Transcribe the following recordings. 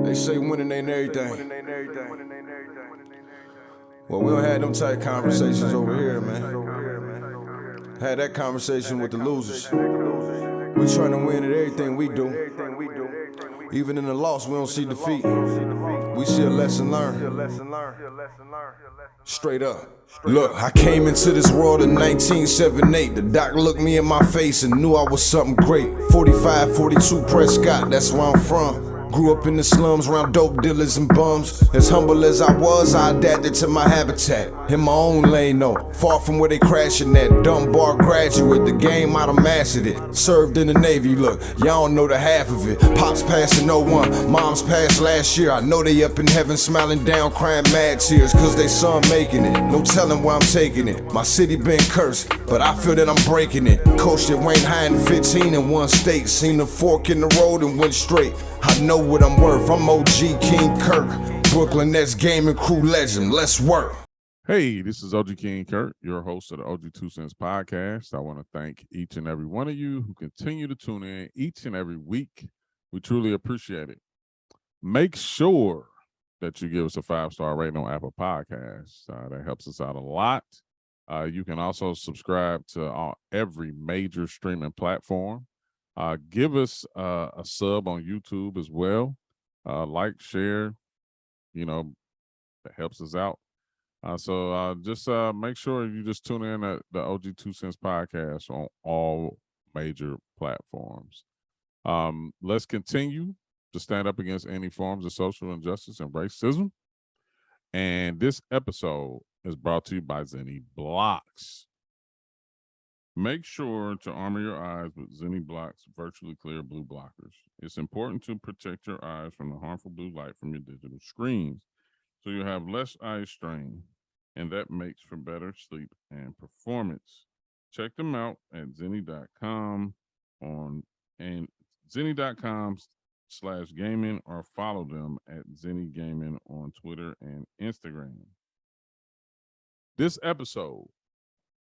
They say winning ain't everything. Well, we don't have them type conversations over here, man. Had that conversation with the losers. We trying to win at everything we do. Even in the loss, we don't see defeat. We see a lesson learned. Straight up. Look, I came into this world in 1978. The doc looked me in my face and knew I was something great. 45, 42 Prescott, that's where I'm from. Grew up in the slums around dope dealers and bums. As humble as I was, I adapted to my habitat. In my own lane though, far from where they crashing at. Dumb bar graduate, the game I'd have mastered it. Served in the Navy, look, y'all don't know the half of it. Pops passed in 01, moms passed last year. I know they up in heaven smiling down, crying mad tears, cause they son making it. No telling where I'm taking it. My city been cursed, but I feel that I'm breaking it. Coached at Wayne High in 15 in one state. Seen the fork in the road and went straight. I know what I'm worth, I'm OG King Kirk. Brooklyn Nets gaming crew legend, let's work. Hey, this is OG King Kirk, your host of the OG2CENTS podcast. I want to thank each and every one of you who continue to tune in each and every week. We truly appreciate it. Make sure that you give us a 5-star rating on Apple Podcasts. That helps us out a lot. You can also subscribe to every major streaming platform. Give us a sub on YouTube as well. Like, share, that helps us out. So just make sure you just tune in at the OG2CENTS podcast on all major platforms. Let's continue to stand up against any forms of social injustice and racism. And this episode is brought to you by Zenny Blocks. Make sure to armor your eyes with Zenny Blocks virtually clear blue blockers. It's important to protect your eyes from the harmful blue light from your digital screens, so you have less eye strain, and that makes for better sleep and performance. Check them out at Zenny.com and Zenny.com/gaming, or follow them at Zenny Gaming on Twitter and Instagram. This episode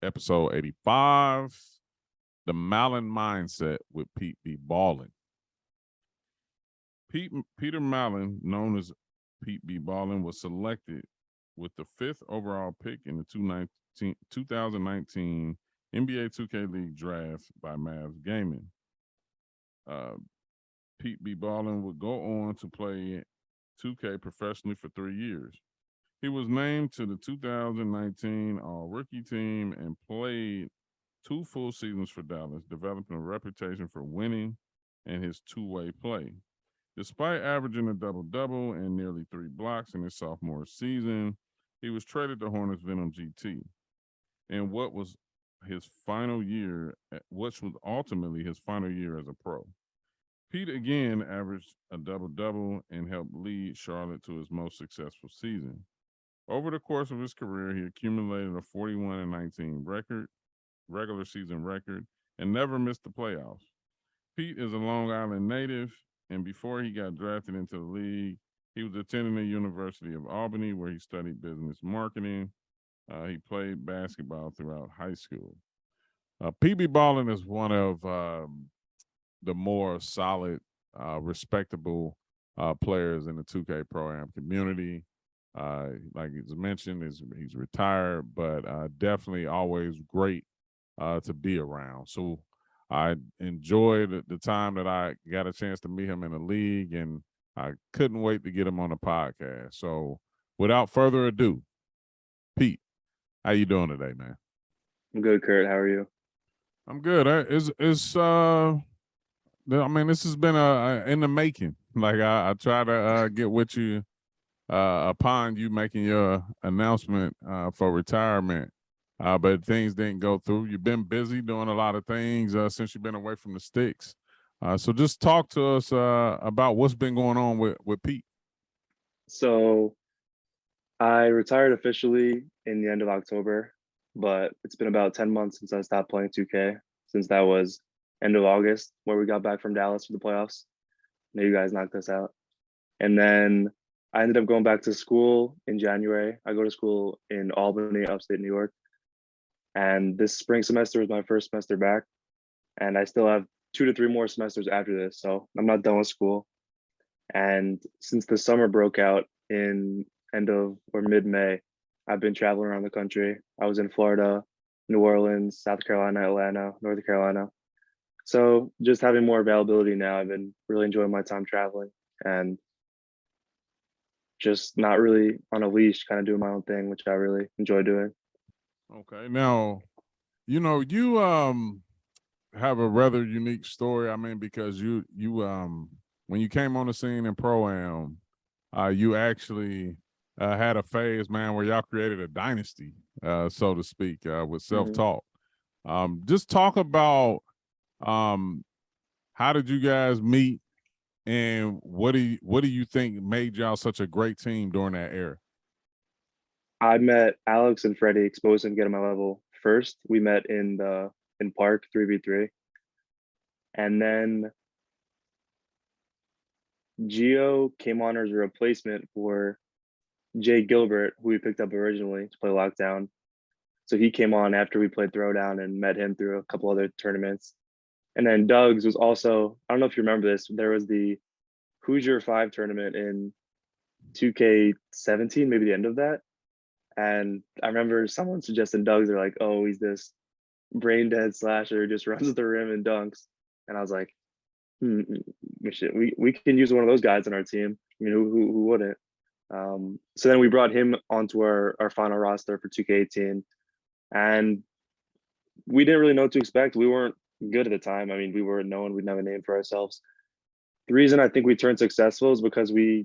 85, the Malin mindset with PeteBeBallin. Peter Malin, known as PeteBeBallin, was selected with the 5th overall pick in the 2019 NBA 2K League draft by Mavs Gaming. PeteBeBallin would go on to play 2K professionally for 3 years. He was named to the 2019 All-Rookie team and played 2 full seasons for Dallas, developing a reputation for winning and his two-way play. Despite averaging a double-double and nearly 3 blocks in his sophomore season, he was traded to Hornets Venom GT in what was ultimately his final year as a pro. Pete again averaged a double-double and helped lead Charlotte to his most successful season. Over the course of his career, he accumulated a 41-19 regular season record, and never missed the playoffs. Pete is a Long Island native, and before he got drafted into the league, he was attending the University of Albany, where he studied business marketing. He played basketball throughout high school. PeteBeBallin is one of the more solid, respectable players in the 2K Pro-Am community. Like it's mentioned, he's retired, but definitely always great to be around. So I enjoyed the time that I got a chance to meet him in the league, and I couldn't wait to get him on the podcast. So without further ado, Pete, how you doing today, man? I'm good, Kurt. How are you? I'm good. This has been in the making. Like I try to get with you upon you making your announcement for retirement, but things didn't go through. You've been busy doing a lot of things since you've been away from the sticks. So just talk to us about what's been going on with Pete. So I retired officially in the end of October, but it's been about 10 months since I stopped playing 2K, since that was end of August, where we got back from Dallas for the playoffs. I know you guys knocked us out. And then I ended up going back to school in January. I go to school in Albany, upstate New York. And this spring semester was my first semester back. And I still have 2 to 3 more semesters after this. So I'm not done with school. And since the summer broke out in end of or mid-May, I've been traveling around the country. I was in Florida, New Orleans, South Carolina, Atlanta, North Carolina. So just having more availability now, I've been really enjoying my time traveling and just not really on a leash, kind of doing my own thing, which I really enjoy doing. Okay. Now, you know, you have a rather unique story. I mean, because you when you came on the scene in Pro-Am, you actually had a phase, man, where y'all created a dynasty, so to speak, with self-taught. Just talk about how did you guys meet, and what do you think made y'all such a great team during that era? I met Alex and Freddie, exposed him getting my level first. We met in Park 3v3. And then Gio came on as a replacement for Jay Gilbert, who we picked up originally to play lockdown. So he came on after we played Throwdown and met him through a couple other tournaments. And then Doug's was also, I don't know if you remember this, there was the Hoosier 5 tournament in 2K17, maybe the end of that. And I remember someone suggested Doug's. They're like, oh, he's this brain dead slasher who just runs the rim and dunks. And I was like, we can use one of those guys on our team. I mean, who wouldn't? So then we brought him onto our final roster for 2K18, and we didn't really know what to expect. We weren't good at the time. I mean, we weren't known. We didn't have a name for ourselves. The reason I think we turned successful is because I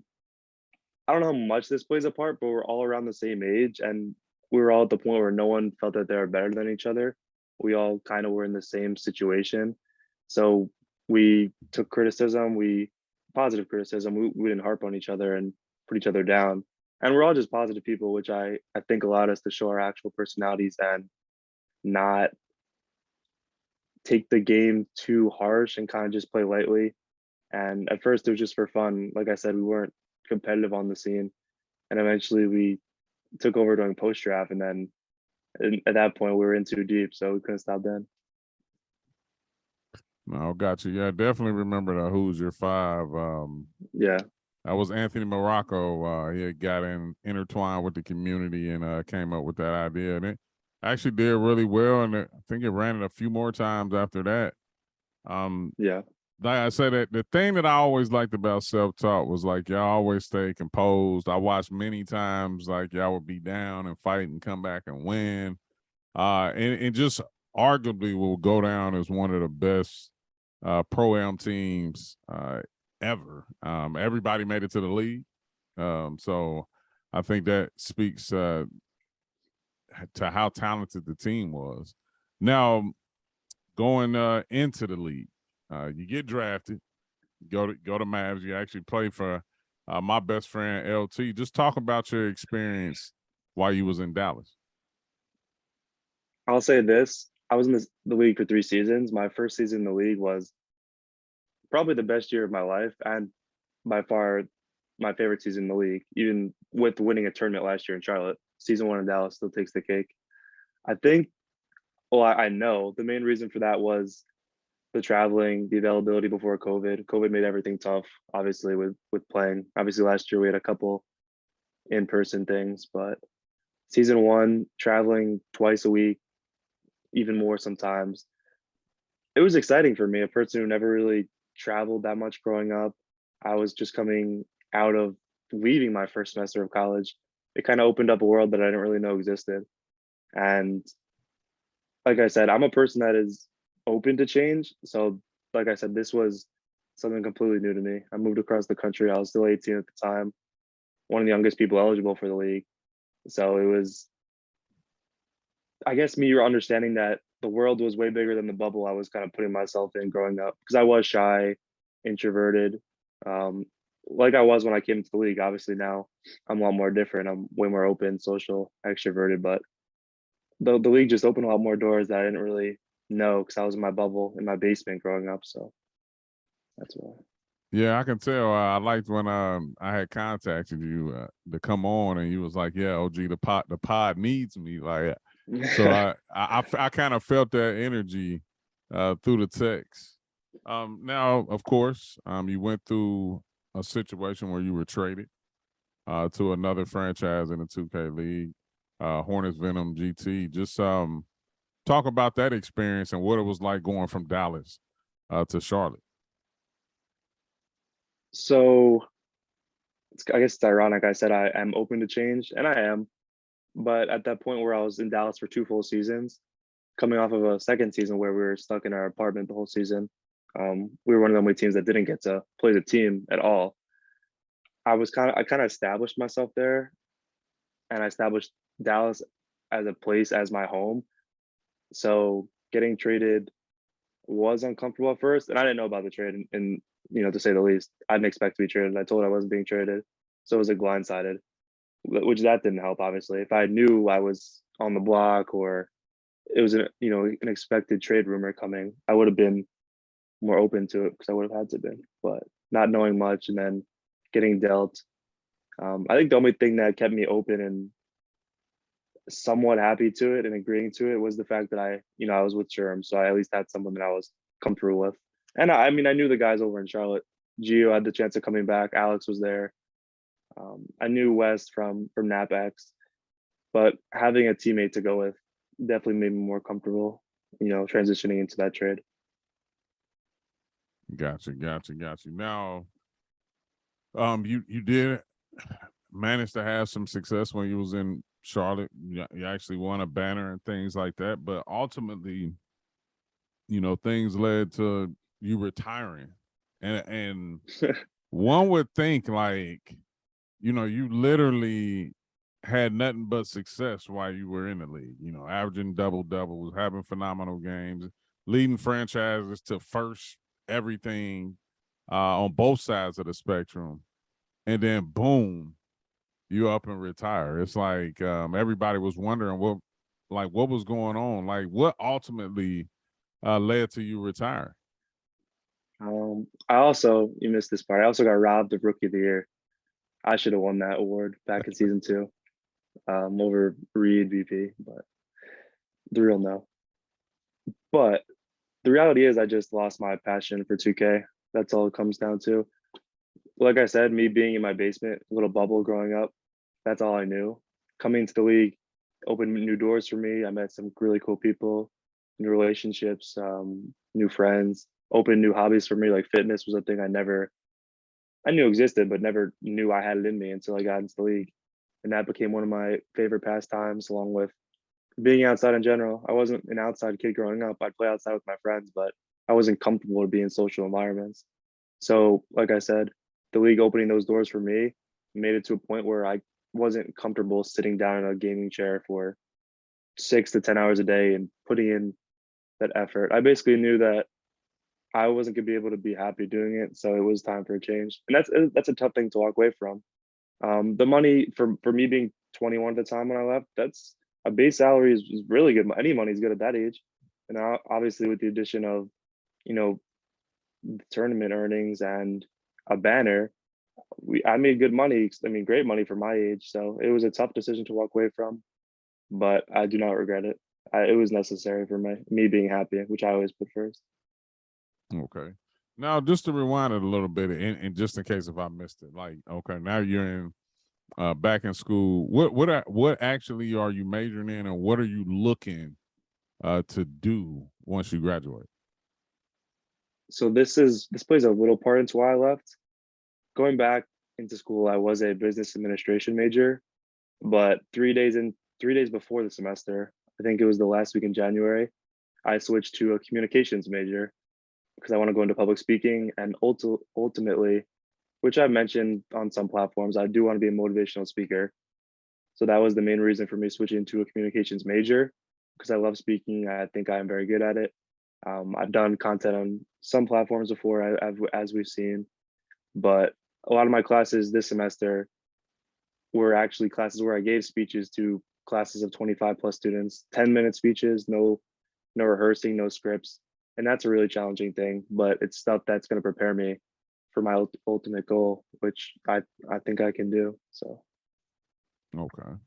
don't know how much this plays a part, but we're all around the same age, and we were all at the point where no one felt that they were better than each other. We all kind of were in the same situation. So we took criticism, positive criticism. We didn't harp on each other and put each other down. And we're all just positive people, which I think allowed us to show our actual personalities and not take the game too harsh and kind of just play lightly. And at first it was just for fun. Like I said, we weren't competitive on the scene. And eventually we took over doing post draft, and then at that point we were in too deep, so we couldn't stop then. No, got you. Yeah, I definitely remember the Hoosier 5. Yeah. That was Anthony Morocco. He had got intertwined with the community and came up with that idea. And it actually did really well. And I think it ran it a few more times after that. Yeah. Like I said, that the thing that I always liked about self-taught was like y'all always stay composed. I watched many times like y'all would be down and fight and come back and win. And just arguably will go down as one of the best Pro-Am teams ever. Everybody made it to the league. So I think that speaks to how talented the team was. Now, going into the league, you get drafted, go to Mavs. You actually play for my best friend LT. Just talk about your experience while you was in Dallas. I'll say this: I was in the league for 3 seasons. My first season in the league was probably the best year of my life, and by far my favorite season in the league. Even with winning a tournament last year in Charlotte, season 1 in Dallas still takes the cake. I think, well, I know the main reason for that was the traveling, the availability before COVID. COVID made everything tough, obviously, with playing. Obviously, last year we had a couple in-person things, but season 1, traveling twice a week, even more sometimes. It was exciting for me, a person who never really traveled that much growing up. I was just coming out of leaving my first semester of college. It kind of opened up a world that I didn't really know existed. And like I said, I'm a person that is open to change. So like I said, this was something completely new to me. I moved across the country. I was still 18 at the time, one of the youngest people eligible for the league. So it was, I guess, me understanding that the world was way bigger than the bubble I was kind of putting myself in growing up, because I was shy, introverted, like I was when I came into the league. Obviously now I'm a lot more different. I'm way more open, social, extroverted, but the league just opened a lot more doors that I didn't really know because I was in my bubble in my basement growing up. So that's why. Yeah, I can tell. I liked when I had contacted you to come on, and you was like, "Yeah, OG, the pod needs me." Like, so I kind of felt that energy through the text. Now, of course, you went through a situation where you were traded to another franchise in the 2K league, Hornets Venom GT. Just talk about that experience and what it was like going from Dallas to Charlotte. So I guess it's ironic. I said I am open to change, and I am. But at that point where I was in Dallas for 2 full seasons, coming off of a second season where we were stuck in our apartment the whole season, we were one of the only teams that didn't get to play the team at all. I kind of established myself there, and I established Dallas as a place as my home. So getting traded was uncomfortable at first, and I didn't know about the trade, and to say the least, I didn't expect to be traded. I told I wasn't being traded, so it was like blindsided, which that didn't help. Obviously, if I knew I was on the block or it was an expected trade rumor coming, I would have been more open to it because I would have had to been. But not knowing much and then getting dealt, I think the only thing that kept me open and somewhat happy to it and agreeing to it was the fact that I was with Sherm, so I at least had someone that I was comfortable with. And I mean, I knew the guys over in Charlotte. Gio had the chance of coming back. Alex was there. I knew Wes from NapX, but having a teammate to go with definitely made me more comfortable, transitioning into that trade. Gotcha. Now, you did manage to have some success when you was in Charlotte. You actually won a banner and things like that, but ultimately, things led to you retiring, and one would think like, you literally had nothing but success while you were in the league, averaging double-doubles, having phenomenal games, leading franchises to first everything on both sides of the spectrum. And then boom, you up and retire. It's like everybody was wondering what was going on? Like what ultimately led to you retiring? I also, you missed this part. I also got robbed of Rookie of the Year. I should have won that award back in season 2 over Reed VP, but the real no. But the reality is I just lost my passion for 2K. That's all it comes down to. Like I said, me being in my basement, little bubble growing up, that's all I knew. Coming to the league opened new doors for me. I met some really cool people, new relationships, new friends, opened new hobbies for me. Like fitness was a thing I knew existed, but never knew I had it in me until I got into the league. And that became one of my favorite pastimes, along with being outside in general. I wasn't an outside kid growing up. I'd play outside with my friends, but I wasn't comfortable to be in social environments. So, like I said, the league opening those doors for me made it to a point where I wasn't comfortable sitting down in a gaming chair for 6 to 10 hours a day and putting in that effort. I basically knew that I wasn't gonna be able to be happy doing it, so it was time for a change. And that's a tough thing to walk away from. The money for me being 21 at the time when I left, that's a base salary is really good. Any money is good at that age. And now, obviously, with the addition of, tournament earnings and a banner, I made good money. I mean, great money for my age. So it was a tough decision to walk away from, but I do not regret it. It was necessary for me being happy, which I always put first. Okay. Now, just to rewind it a little bit, and just in case if I missed it, like, okay, now you're in back in school. What actually are you majoring in, and what are you looking to do once you graduate? So this plays a little part into why I left. Going back into school, I was a business administration major, but 3 days before the semester, I think it was the last week in January, I switched to a communications major because I want to go into public speaking, and ultimately, which I've mentioned on some platforms, I do want to be a motivational speaker. So that was the main reason for me switching to a communications major, because I love speaking. I think I am very good at it. I've done content on some platforms before, as we've seen, but a lot of my classes this semester were actually classes where I gave speeches to classes of 25 plus students, 10-minute speeches, no rehearsing, no scripts. And that's a really challenging thing, but it's stuff that's going to prepare me for my ultimate goal, which I think I can do. So. Okay.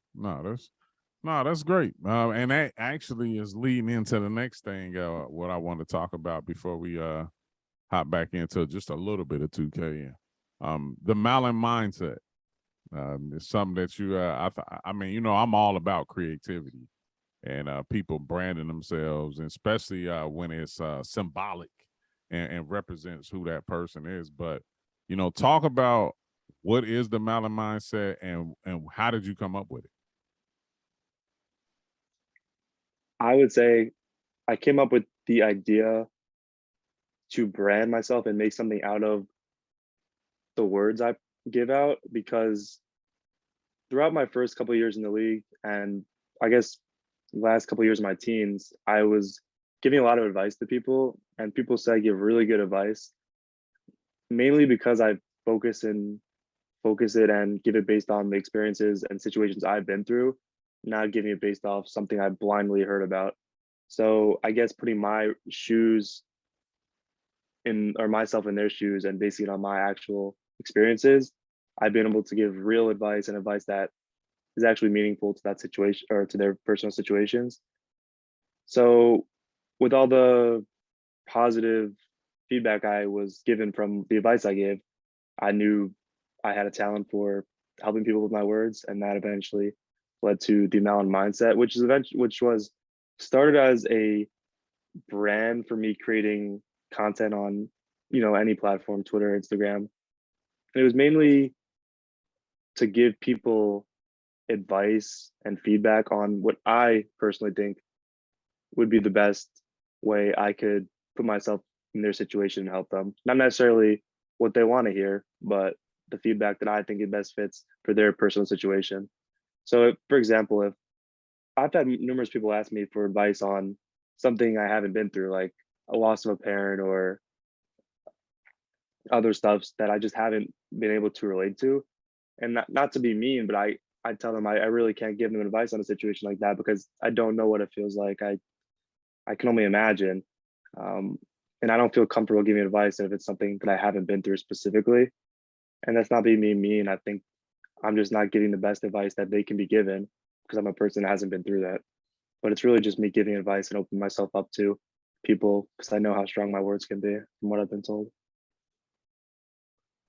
That's great. And that actually is leading into the next thing, what I want to talk about before we hop back into just a little bit of 2K. The Malin mindset. It's something that you, I mean, you know, I'm all about creativity and people branding themselves, and especially when it's symbolic and represents who that person is. But, you know, talk about what is the Malin mindset and how did you come up with it? I would say I came up with the idea to brand myself and make something out of the words I give out, because throughout my first couple of years in the league, and I guess last couple of years of my teens, I was giving a lot of advice to people, and people said I give really good advice, mainly because I focus it and give it based on the experiences and situations I've been through, not giving it based off something I blindly heard about. So I guess putting my shoes in, or myself in their shoes, and basing it on my actual experiences, I've been able to give real advice and advice that is actually meaningful to that situation or to their personal situations. So with all the positive feedback I was given from the advice I gave, I knew I had a talent for helping people with my words, and that eventually led to the Malin mindset, which was started as a brand for me creating content on, you know, any platform, Twitter, Instagram. And it was mainly to give people advice and feedback on what I personally think would be the best way I could put myself in their situation and help them. Not necessarily what they want to hear, but the feedback that I think it best fits for their personal situation. So, for example, if I've had numerous people ask me for advice on something I haven't been through, like a loss of a parent or other stuffs that I just haven't been able to relate to. And not to be mean, but I tell them I really can't give them advice on a situation like that, because I don't know what it feels like. I can only imagine. Um, and I don't feel comfortable giving advice if it's something that I haven't been through specifically. And that's not being mean. I think I'm just not giving the best advice that they can be given, because I'm a person that hasn't been through that. But it's really just me giving advice and opening myself up to people, because I know how strong my words can be from what I've been told.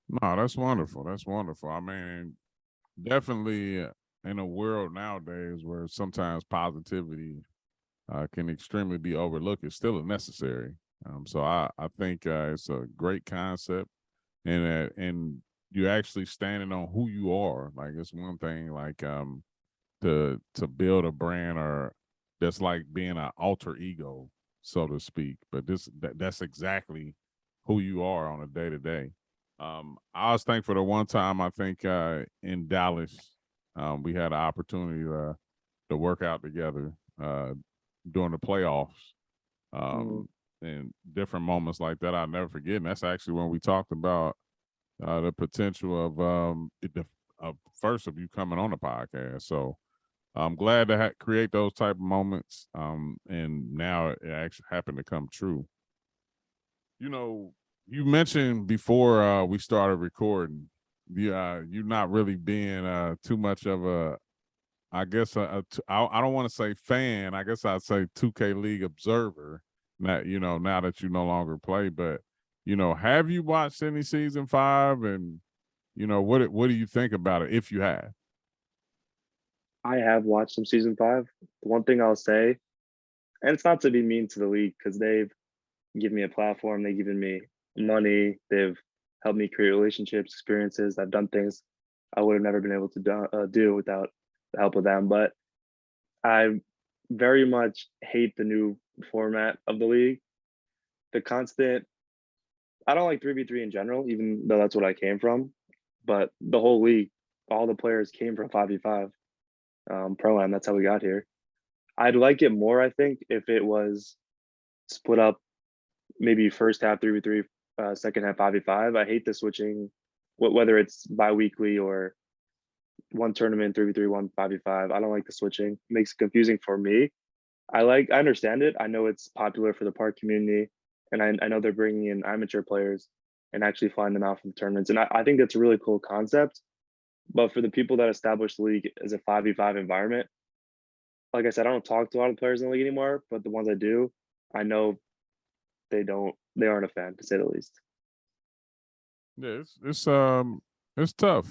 No, that's wonderful. That's wonderful. I mean, definitely in a world nowadays where sometimes positivity can extremely be overlooked, it's still necessary. So I think it's a great concept, and you actually standing on who you are. Like, it's one thing, like to build a brand, or that's like being an alter ego, so to speak. But that's exactly who you are on a day to day. I was thankful the one time, I think in Dallas, we had an opportunity to work out together during the playoffs. And different moments like that I'll never forget. And that's actually when we talked about the potential of first of you coming on the podcast. So I'm glad to create those type of moments. And now it actually happened to come true. You know, you mentioned before we started recording, you not really being too much of a, I guess I don't want to say fan. I guess I'd say 2K League observer. Now, you know, now that you no longer play, but you know, have you watched any season 5? And you know, what do you think about it if you have? I have watched some season 5. The one thing I'll say, and it's not to be mean to the league, because they've given me a platform, they've given me money, they've helped me create relationships, experiences. I've done things I would have never been able to do without the help of them. But I very much hate the new format of the league. The constant, I don't like 3v3 in general, even though that's what I came from. But the whole league, all the players came from 5v5 pro am. That's how we got here. I'd like it more, I think, if it was split up, maybe first half 3v3, second half 5v5. I hate the switching, whether it's bi-weekly or one tournament 3v3, one 5v5. I don't like the switching. It makes it confusing for me. I understand it. I know it's popular for the park community, and I know they're bringing in amateur players and actually flying them out from tournaments. And I think that's a really cool concept. But for the people that established the league as a 5v5 environment, like I said, I don't talk to a lot of players in the league anymore, but the ones I do, I know they aren't a fan, to say the least. Yeah, it's tough.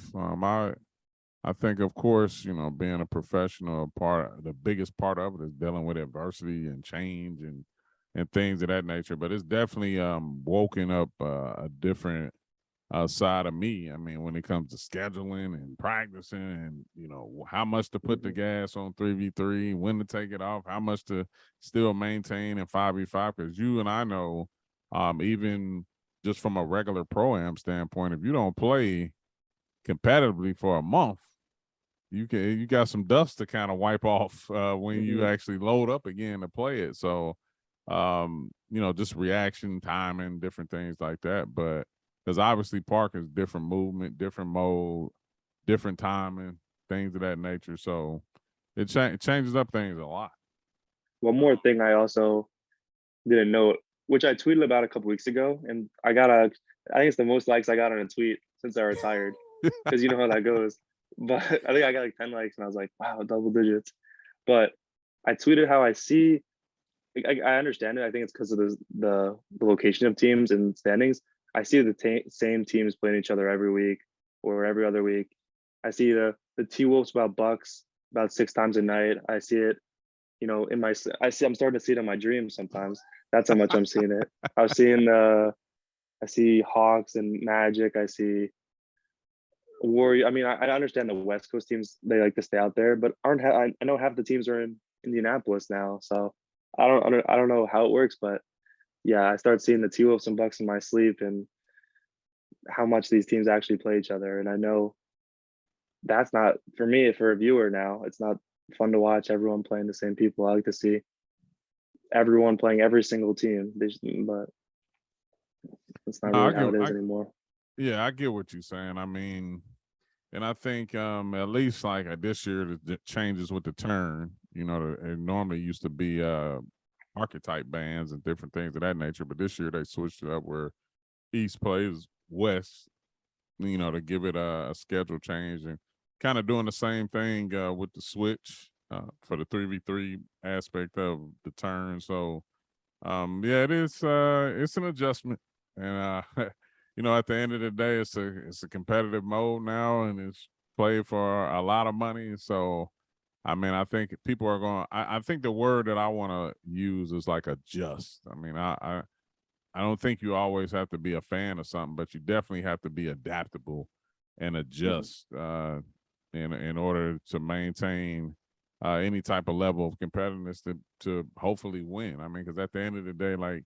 I think, of course, being a professional, the biggest part of it is dealing with adversity and change and things of that nature. But it's definitely woken up a different side of me. I mean, when it comes to scheduling and practicing, and how much to put the gas on 3v3, when to take it off, how much to still maintain in 5v5. Because you and I know, even just from a regular pro-am standpoint, if you don't play competitively for a month, you got some dust to kind of wipe off when you actually load up again to play it. So just reaction timing, different things like that. But because obviously Parker's different movement, different mode, different timing, things of that nature. So it changes up things a lot. One more thing I also didn't know, which I tweeted about a couple weeks ago, and I think it's the most likes I got on a tweet since I retired, because you know how that goes. But I think I got like 10 likes, and I was like, wow, double digits. But I tweeted how I see. I understand it. I think it's because of the location of teams and standings. I see the same teams playing each other every week or every other week. I see the T-Wolves about Bucks about 6 times a night. I see it, I'm starting to see it in my dreams sometimes. That's how much I'm seeing it. I see Hawks and Magic. I see Warrior. I mean, I understand the West Coast teams, they like to stay out there, but I know half the teams are in Indianapolis now, so I don't know how it works, but yeah, I start seeing the T-Wolves and Bucks in my sleep, and how much these teams actually play each other. And I know that's not, for me, for a viewer now, it's not fun to watch everyone playing the same people. I like to see everyone playing every single team, but it's not really how it is anymore. Yeah, I get what you're saying. I mean, and I think at least like this year the changes with the turn. It normally used to be archetype bands and different things of that nature, but this year they switched it up where East plays West, to give it a schedule change, and kind of doing the same thing with the switch for the 3v3 aspect of the turn. So yeah, it's an adjustment, and at the end of the day, it's a competitive mode now, and it's played for a lot of money. So I mean, I think people are going. I think the word that I want to use is like adjust. I mean, I don't think you always have to be a fan of something, but you definitely have to be adaptable and adjust in order to maintain any type of level of competitiveness to hopefully win. I mean, because at the end of the day, like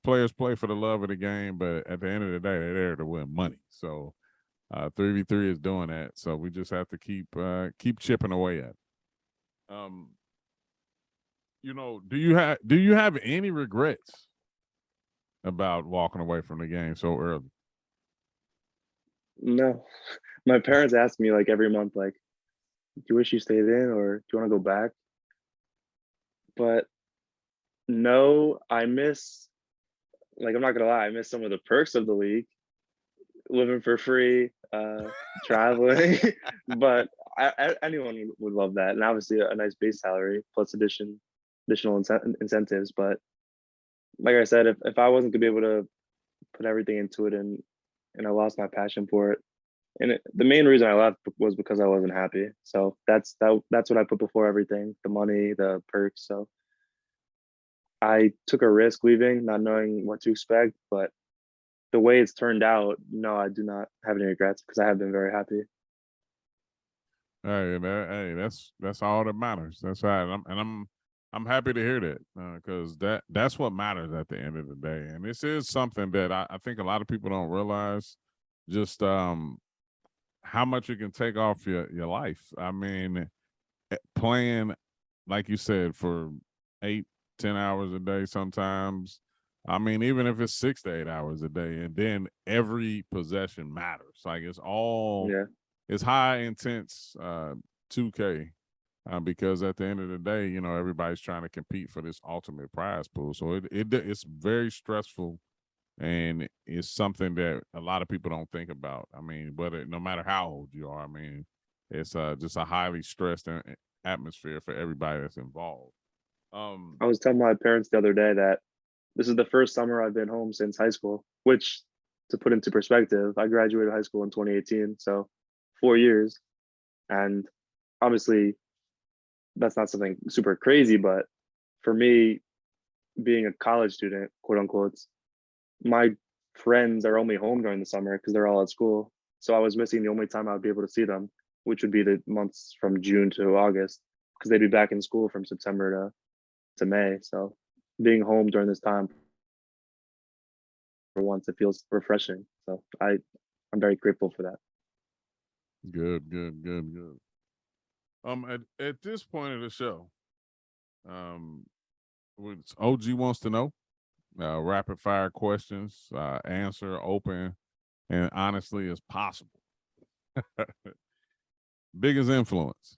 players play for the love of the game, but at the end of the day, they're there to win money. So 3v3 is doing that. So we just have to keep chipping away at it. Do you have any regrets about walking away from the game so early? No, my parents ask me like every month, like, do you wish you stayed in, or do you want to go back? But no, I'm not gonna lie, I miss some of the perks of the league, living for free, traveling. But anyone would love that, and obviously a nice base salary plus additional incentives. But like I said, if I wasn't gonna be able to put everything into it, and I lost my passion for it, and the main reason I left was because I wasn't happy. So that's what I put before everything: the money, the perks. So I took a risk leaving, not knowing what to expect, but the way it's turned out, no, I do not have any regrets, because I have been very happy. Hey, that's all that matters. That's right, I'm happy to hear that, because that's what matters at the end of the day. And this is something that I think a lot of people don't realize, just how much it can take off your life. I mean, playing, like you said, for 8-10 hours a day sometimes. I mean, even if it's 6 to 8 hours a day, and then every possession matters. Like it's high intense 2K, because at the end of the day, everybody's trying to compete for this ultimate prize pool. So it's very stressful, and it's something that a lot of people don't think about. I mean, no matter how old you are, I mean, it's just a highly stressed atmosphere for everybody that's involved. I was telling my parents the other day that this is the first summer I've been home since high school, which to put into perspective, I graduated high school in 2018, so 4 years. And obviously, that's not something super crazy, but for me, being a college student, quote unquote, my friends are only home during the summer because they're all at school. So I was missing the only time I would be able to see them, which would be the months from June to August, because they'd be back in school from September to May. So being home during this time for once, it feels refreshing. So I'm very grateful for that. Good. At this point of the show, what OG wants to know, rapid fire questions, answer open and honestly as possible. Biggest influence.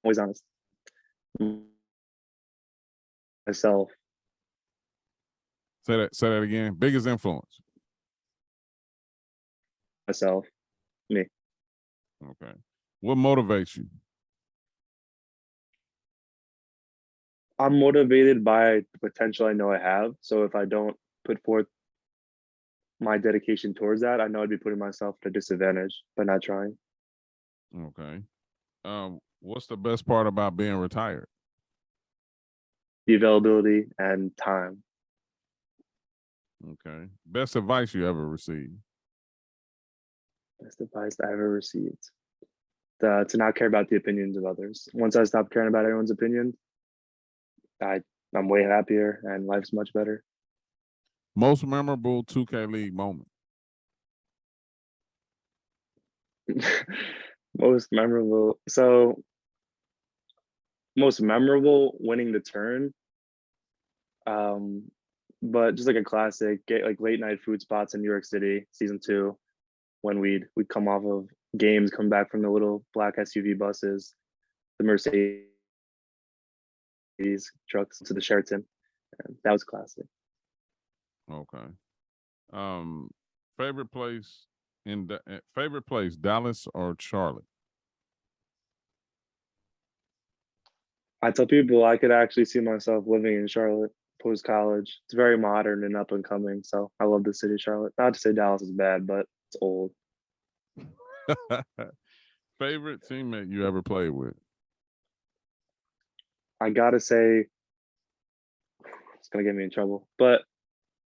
Always honest. Myself. Say that again. Biggest influence. Myself. Me. Okay. What motivates you? I'm motivated by the potential I know I have. So if I don't put forth my dedication towards that, I know I'd be putting myself at a disadvantage by not trying. Okay. What's the best part about being retired? The availability and time. Okay. Best advice you ever received? Best advice I ever received. To not care about the opinions of others. Once I stopped caring about everyone's opinion, I'm way happier and life's much better. Most memorable 2K League moment? Most memorable. So most memorable, winning the turn. But just like a classic, like late night food spots in New York City, season 2, when we'd come off of games, come back from the little black SUV buses, the Mercedes trucks to the Sheraton. And that was classic. Okay. Favorite place Dallas or Charlotte? I tell people I could actually see myself living in Charlotte post college. It's very modern and up and coming. So I love the city of Charlotte. Not to say Dallas is bad, but it's old. Favorite teammate you ever played with? I gotta say, it's gonna get me in trouble. But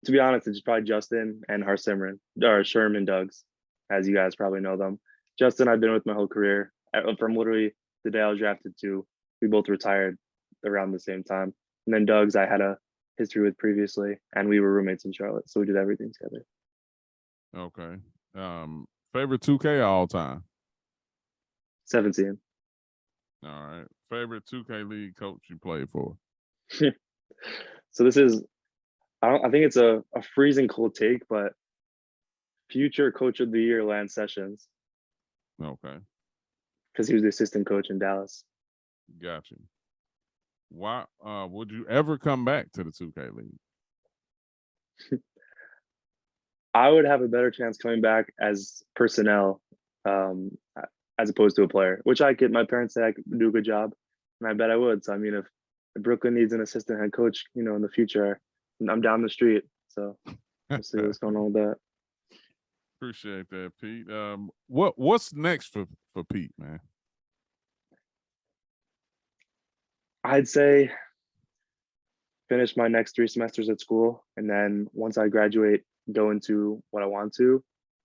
to be honest, it's probably Justin and Harsimran, or Sherman Duggs, as you guys probably know them. Justin, I've been with my whole career. From literally the day I was drafted to, we both retired around the same time. And then Duggs, I had a history with previously, and we were roommates in Charlotte, so we did everything together. Okay. Favorite 2K all time? 17. All right. Favorite 2K League coach you played for? So this is, I think it's a freezing cold take, but future coach of the year, Lance Sessions. Okay. Because he was the assistant coach in Dallas. Gotcha. Why would you ever come back to the 2K League? I would have a better chance coming back as personnel, as opposed to a player, which I could. My parents say I could do a good job, and I bet I would. So I mean, if Brooklyn needs an assistant head coach, in the future, I'm down the street. So we'll see what's going on with that. Appreciate that, Pete. What's next for Pete, man? I'd say finish my next 3 semesters at school, and then once I graduate, go into what I want to,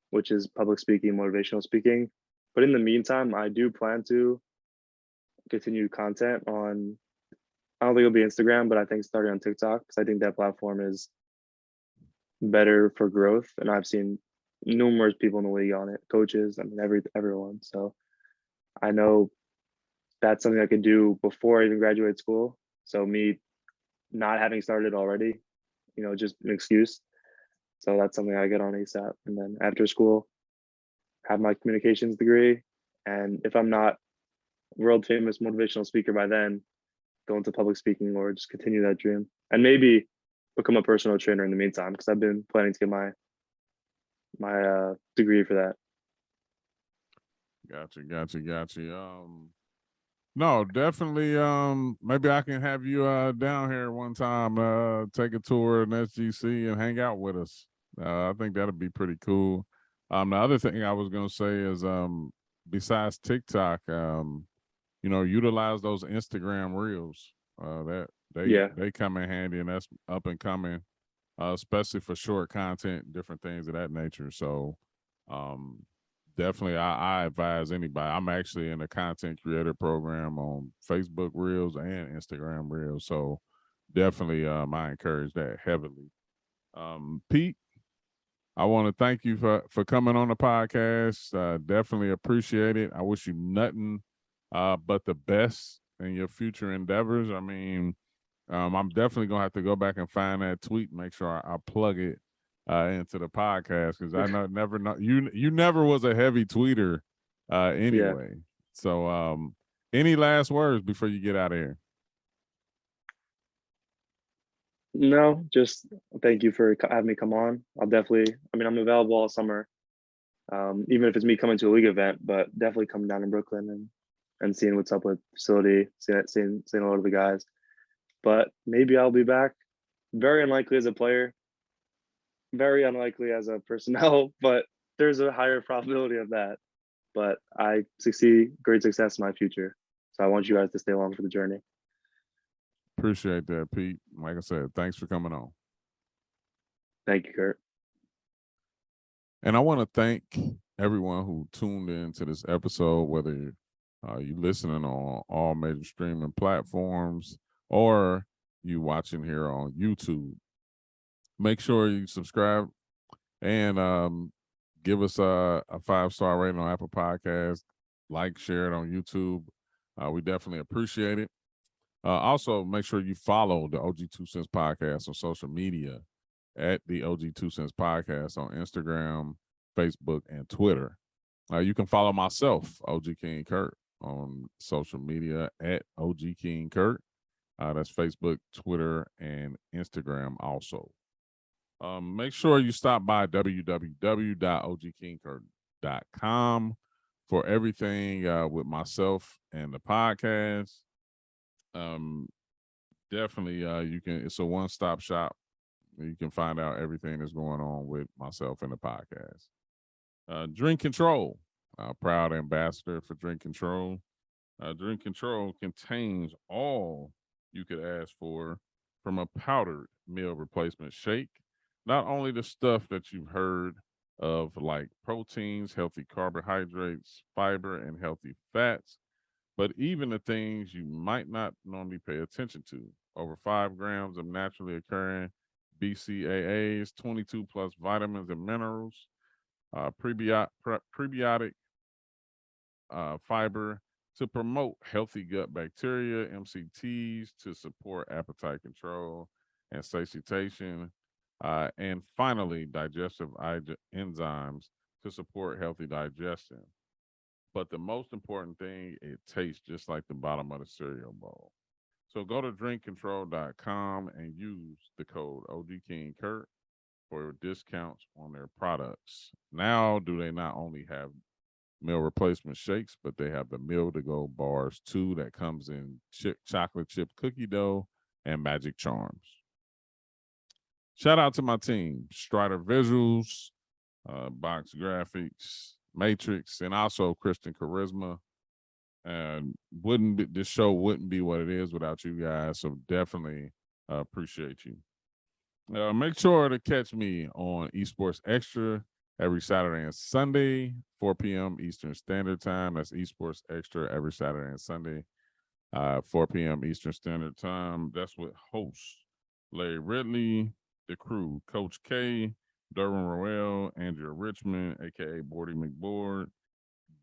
which is public speaking, motivational speaking. But in the meantime, I do plan to continue content on, I don't think it'll be Instagram, but I think starting on TikTok, because I think that platform is better for growth. And I've seen numerous people in the league on it, coaches, I mean, everyone. So I know that's something I could do before I even graduate school. So me not having started already, just an excuse. So that's something I get on ASAP. And then after school, have my communications degree. And if I'm not world famous motivational speaker by then, go into public speaking or just continue that dream. And maybe become a personal trainer in the meantime, because I've been planning to get my degree for that. Gotcha. No, definitely. Maybe I can have you down here one time, take a tour in SGC and hang out with us. I think that'll be pretty cool. The other thing I was gonna say is, besides TikTok, utilize those Instagram reels. That Yeah, they come in handy, and that's up and coming, especially for short content, different things of that nature. So, um, definitely, I advise anybody. I'm actually in a content creator program on Facebook Reels and Instagram Reels. So, definitely, I encourage that heavily. Pete, I want to thank you for coming on the podcast. Definitely appreciate it. I wish you nothing but the best in your future endeavors. I mean, I'm definitely gonna have to go back and find that tweet, and make sure I plug it into the podcast, because I never know you never was a heavy tweeter yeah. anyway. So, any last words before you get out of here? No, just thank you for having me come on. I'll definitely. I mean, I'm available all summer, even if it's me coming to a league event. But definitely coming down to Brooklyn and seeing what's up with the facility, seeing a lot of the guys. But maybe I'll be back. Very unlikely as a player, very unlikely as a personnel, but there's a higher probability of that. But I see great success in my future. So I want you guys to stay along for the journey. Appreciate that, Pete. Like I said, thanks for coming on. Thank you, Kurt. And I want to thank everyone who tuned in to this episode, whether you listening on all major streaming platforms or you watching here on YouTube. Make sure you subscribe and give us a 5-star rating on Apple Podcasts. Like, share it on YouTube. We definitely appreciate it. Also, make sure you follow the OG2CENTS podcast on social media at the OG2CENTS podcast on Instagram, Facebook, and Twitter. You can follow myself, OG King Kurt, on social media at OG King Kurt. That's Facebook, Twitter, and Instagram also. Make sure you stop by www.ogkingkurt.com for everything with myself and the podcast. Definitely, you can. It's a one-stop shop. You can find out everything that's going on with myself and the podcast. Drink Control, proud ambassador for Drink Control. Drink Control contains all you could ask for from a powdered meal replacement shake. Not only the stuff that you've heard of, like proteins, healthy carbohydrates, fiber, and healthy fats, but even the things you might not normally pay attention to. Over 5 grams of naturally occurring BCAAs, 22 plus vitamins and minerals, prebiotic fiber to promote healthy gut bacteria, MCTs to support appetite control and satiation, and finally, digestive enzymes to support healthy digestion. But the most important thing, it tastes just like the bottom of the cereal bowl. So go to drinkcontrol.com and use the code OGKingKurt for discounts on their products. Now, do they not only have meal replacement shakes, but they have the meal to go bars too that comes in chocolate chip cookie dough and magic charms. Shout out to my team, Strider Visuals, Box Graphics, Matrix, and also Christian Charisma. And this show wouldn't be what it is without you guys. So definitely appreciate you. Make sure to catch me on Esports Extra every Saturday and Sunday, 4 p.m. Eastern Standard Time. That's Esports Extra every Saturday and Sunday, 4 p.m. Eastern Standard Time. That's with hosts Larry Ridley, the crew, Coach K, Derwin Roel, Andrea Richmond, aka Bordy McBoard,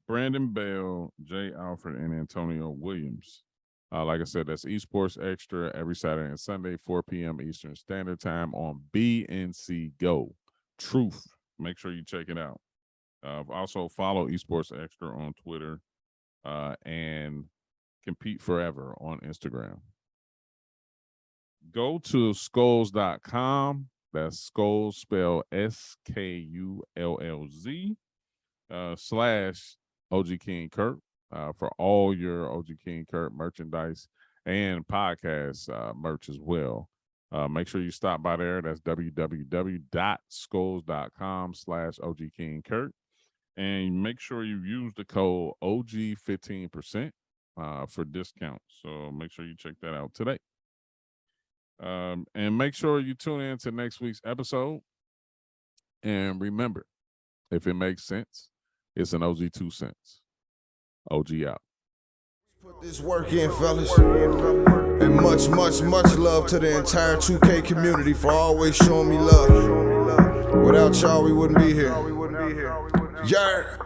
Brandon Bell, Jay Alfred, and Antonio Williams. Like I said, that's Esports Extra every Saturday and Sunday, 4 p.m. Eastern Standard Time on BNC Go. Truth. Make sure you check it out. Also follow Esports Extra on Twitter and Compete Forever on Instagram. Go to skulls.com. That's skulls spelled SKULLZ / OG King Kurt for all your OG King Kurt merchandise and podcast merch as well. Make sure you stop by there. That's www.skulls.com/OGKingKurt. And make sure you use the code OG15% for discount. So make sure you check that out today. And make sure you tune in to next week's episode. And remember, if it makes sense, it's an OG2CENTS. OG out. Put this work in, fellas. And much, much, much love to the entire 2K community for always showing me love. Without y'all, we wouldn't be here. Yeah.